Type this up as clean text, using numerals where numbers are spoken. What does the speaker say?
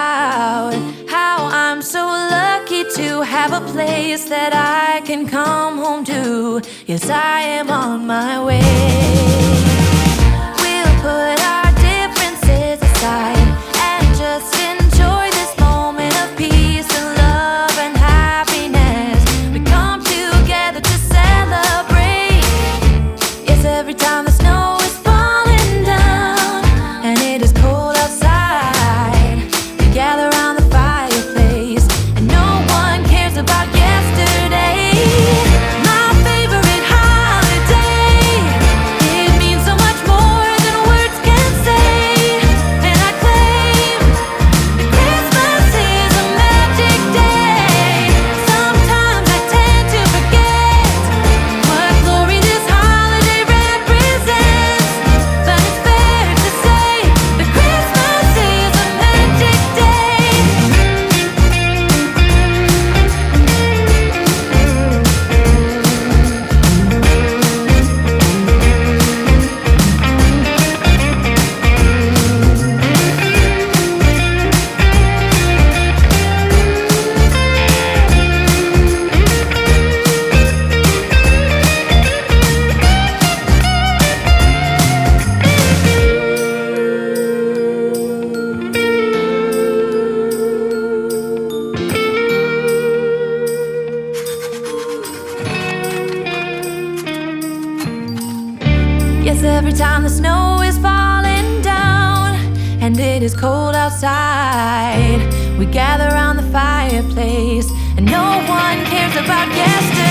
about how I'm so lucky to have a place that I can come home to. Yes, I am on my way. We'll put our differences aside and just enjoy this moment of peace and love and happiness. We come together to celebrate. Yes, every time the snow is falling down and it is cold outside, we gather around the fireplace and no one cares about yesterday. My favorite holiday, it means so much more than words can say. And I claim that Christmas is a magic day. Sometimes I tend to forget what glory this holiday represents, but it's fair to say that Christmas is a magic day. Yes, every time the snow is falling down and it is cold outside, we gather around the fireplace and no one cares about yesterday.